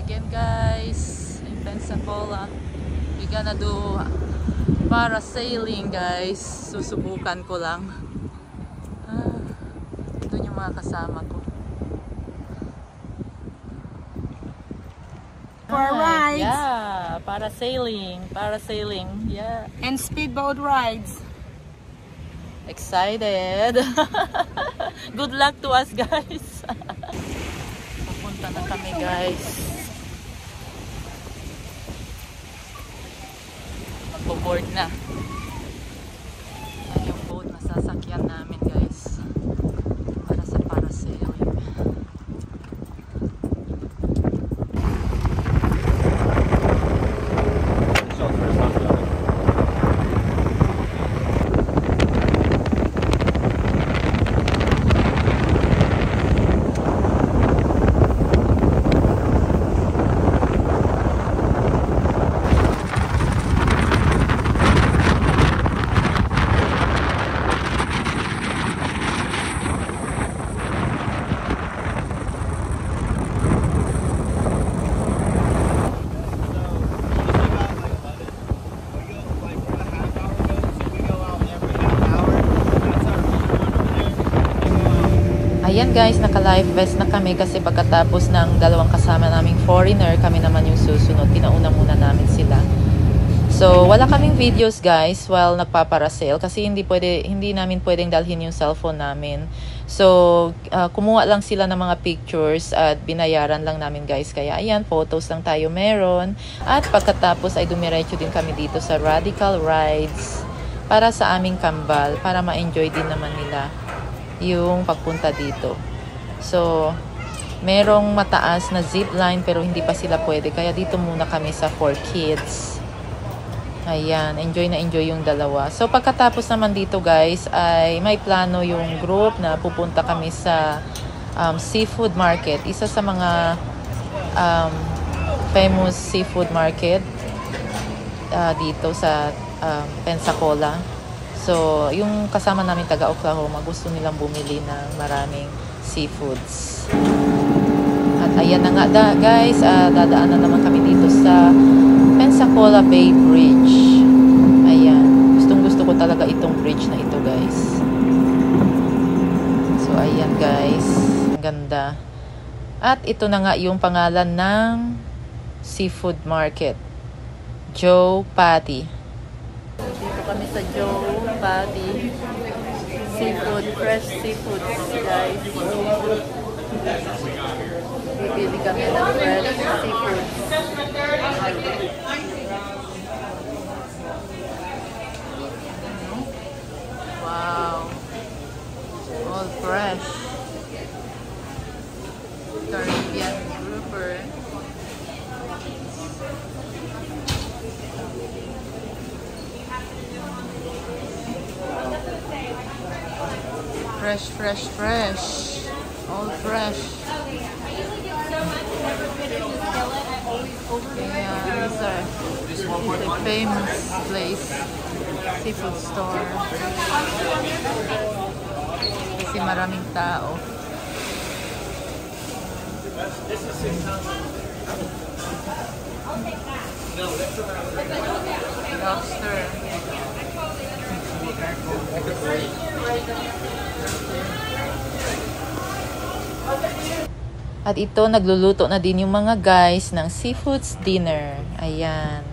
again guys in Pensacola. We're gonna do parasailing guys. Susubukan ko lang. Doon yung mga kasama ko. For rides. Yeah, parasailing. Yeah. And speedboat rides. Excited. Good luck to us guys. Papunta na kami guys. Magbo-board na. Yan yung boat na sasakyan namin guys. Para sa parasailing. Ayan guys, naka-life vest na kami kasi pagkatapos ng dalawang kasama naming foreigner, kami naman yung susunod. Pinauna muna namin sila. So, wala kaming videos guys while nagpaparasail kasi hindi namin pwedeng dalhin yung cellphone namin. So, kumuha lang sila ng mga pictures at binayaran lang namin guys. Kaya ayan, photos lang tayo meron. At pagkatapos ay dumiretso din kami dito sa Radical Rides para sa aming kambal, para ma-enjoy din naman nila yung pagpunta dito. So, merong mataas na zip line pero hindi pa sila pwede. Kaya dito muna kami sa 4 kids. Ayan, enjoy na enjoy yung dalawa. So, pagkatapos naman dito guys, ay may plano yung group na pupunta kami sa seafood market. Isa sa mga famous seafood market dito sa Pensacola. So, yung kasama namin taga Oklahoma, gusto nilang bumili ng maraming seafoods. At ayan na nga guys, dadaanan naman kami dito sa Pensacola Bay Bridge. Ayan, gustong-gusto ko talaga itong bridge na ito guys. So, ayan guys, ang ganda. At ito na nga yung pangalan ng seafood market, Joe Patty. Dito kami sa Joe Patty Seafood, fresh seafood guys. Bibili kami ng fresh seafood. Wow, all fresh Caribbean grouper. Fresh. All fresh. Yeah, it's a famous place. Seafood store. Kasi maraming tao. Lobster. At ito, nagluluto na din yung mga guys ng seafoods dinner. Ayan.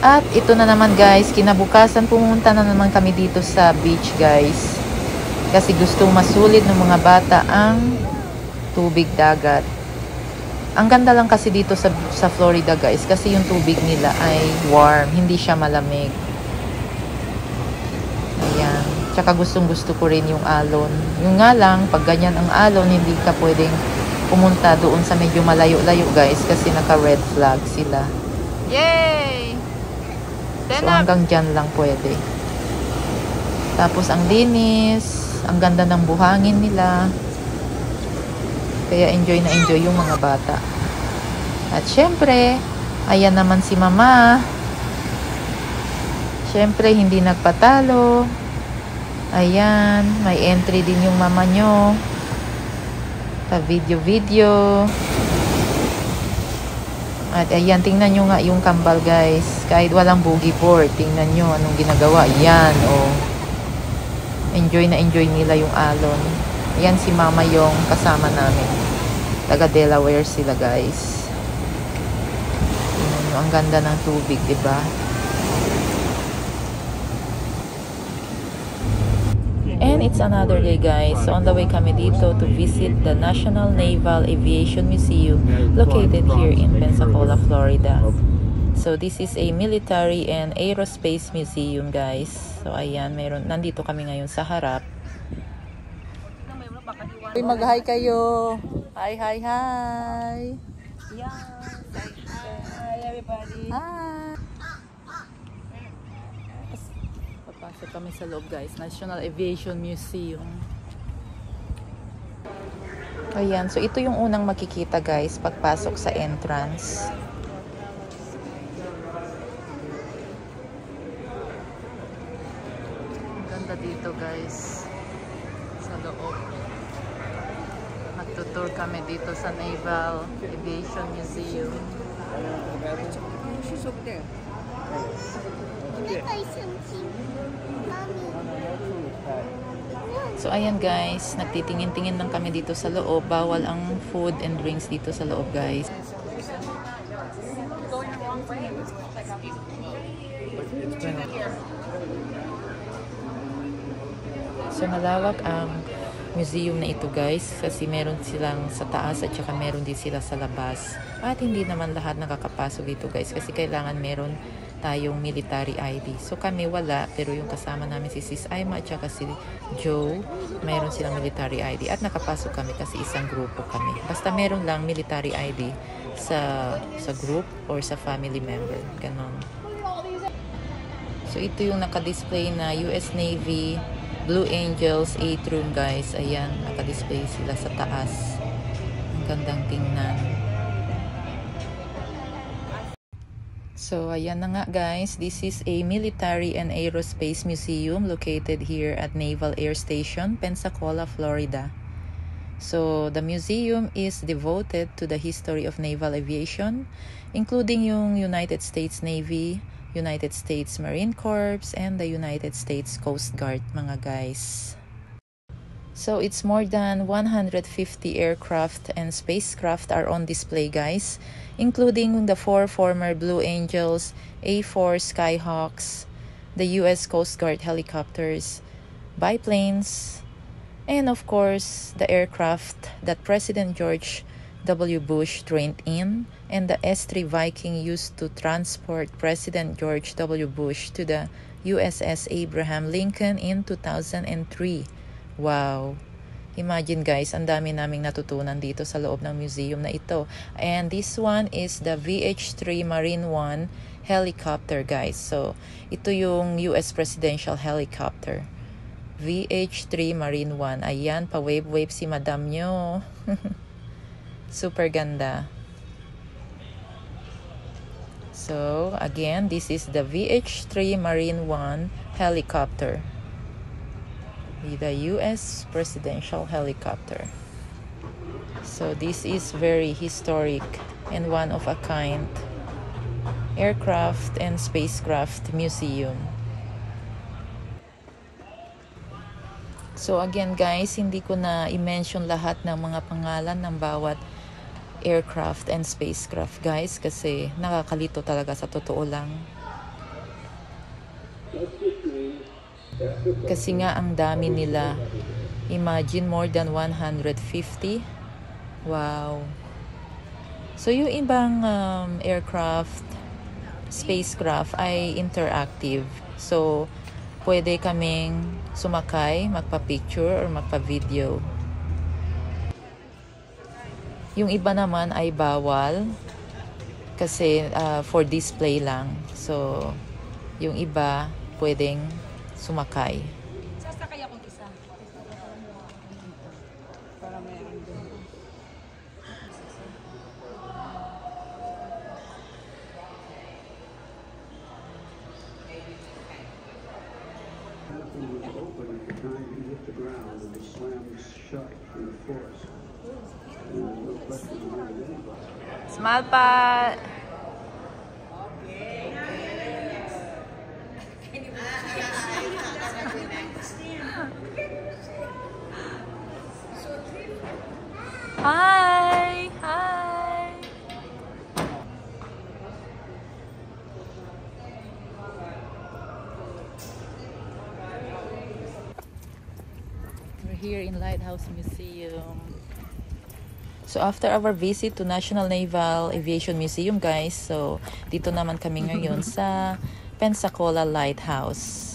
At ito na naman guys, kinabukasan pumunta na naman kami dito sa beach guys. Kasi gustong masulit ng mga bata ang tubig dagat. Ang ganda lang kasi dito sa Florida guys, kasi yung tubig nila ay warm, hindi siya malamig. Ayan. Tsaka gustong-gusto ko rin yung alon. Yung nga lang, pag ganyan ang alon, hindi ka pwedeng pumunta doon sa medyo malayo-layo guys kasi naka-red flag sila. Yay! So hanggang dyan lang pwede. Tapos ang linis, ang ganda ng buhangin nila. Kaya enjoy na enjoy yung mga bata. At syempre, ayan naman si mama. Syempre, hindi nagpatalo. Ayan, may entry din yung mama nyo. Pa-video-video. At ayan, tingnan nyo nga yung kambal guys. Kahit walang boogie board, tingnan nyo anong ginagawa. Ayan, oh. Enjoy na enjoy nila yung alon. Ayan si mama yung kasama namin. Taga Delaware sila guys. Tingnan nyo, ang ganda ng tubig, diba? And it's another day guys. So on the way kami dito to visit the National Naval Aviation Museum located here in Pensacola, Florida. So this is a military and aerospace museum guys. So ayan, nandito kami ngayon sa harap. Mag-hi kayo. Hi, hi, hi. Yeah. Hi, everybody. Hi. Papasok kami sa loob guys, National Aviation Museum. Ayan, so ito yung unang makikita guys pagpasok sa entrance. Ang ganda dito guys sa loob. Magtutour kami dito sa Naval Aviation Museum. She's over there. So ayan guys, nagtitingin-tingin lang kami dito sa loob. Bawal ang food and drinks dito sa loob guys. So malawak ang museum na ito guys, kasi meron silang sa taas at saka meron din sila sa labas. At hindi naman lahat nakakapasok dito guys, kasi kailangan meron tayong military ID. So kami wala, pero yung kasama namin si Sis Aima at saka si Joe, mayroon silang military ID at nakapasok kami kasi isang grupo kami. Basta meron lang military ID sa group or sa family member, ganon. So ito yung naka-display na US Navy Blue Angels 8 room guys. Ayan, naka-display sila sa taas. Ang gandang tingnan. So, ayan na nga guys. This is a military and aerospace museum located here at Naval Air Station, Pensacola, Florida. So, the museum is devoted to the history of naval aviation, including yung United States Navy, United States Marine Corps, and the United States Coast Guard, mga guys. So, it's more than 150 aircraft and spacecraft are on display, guys, including the 4 former Blue Angels, A4 Skyhawks, the U.S. Coast Guard helicopters, biplanes, and of course, the aircraft that President George W. Bush trained in, and the S-3 Viking used to transport President George W. Bush to the USS Abraham Lincoln in 2003. Wow! Imagine guys, ang dami naming natutunan dito sa loob ng museum na ito. And this one is the VH-3 Marine One helicopter guys. So, ito yung US Presidential Helicopter. VH-3 Marine One. Ayan, pa-wave-wave si madam nyo. Super ganda. So, again, this is the VH-3 Marine One helicopter. The U.S. Presidential Helicopter. So this is very historic and one of a kind aircraft and spacecraft museum. So again guys, hindi ko na i-mention lahat ng mga pangalan ng bawat aircraft and spacecraft guys, kasi nakakalito talaga sa totoo lang. Kasi nga ang dami nila. Imagine, more than 150. Wow. So yung ibang aircraft, spacecraft ay interactive. So pwede kaming sumakay, magpa-picture or magpa-video. Yung iba naman ay bawal kasi for display lang. So yung iba pwedeng sumakay. Sasakay akong isa. Para may andun. It was open at the time he hit the ground and was slammed shut in the forest. Smile pa. Hi! Hi! We're here in Lighthouse Museum. So after our visit to National Naval Aviation Museum, guys, so dito naman kami ngayon sa Pensacola Lighthouse.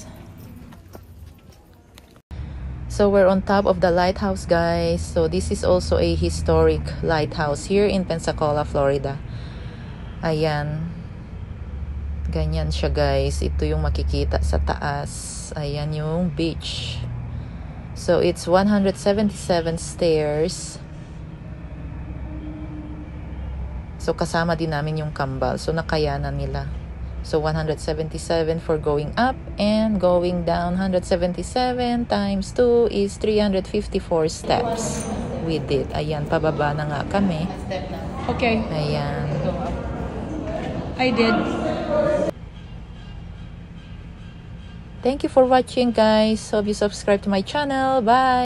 So we're on top of the lighthouse, guys. So this is also a historic lighthouse here in Pensacola, Florida. Ayan. Ganyan siya, guys. Ito yung makikita sa taas. Ayan yung beach. So it's 177 stairs. So kasama din namin yung kambal. So nakayanan nila. So 177 for going up and going down. 177 times 2 is 354 steps. We did. Ayan, pababa na nga kami. Okay. Ayan. I did. Thank you for watching, guys. Hope you subscribe to my channel. Bye!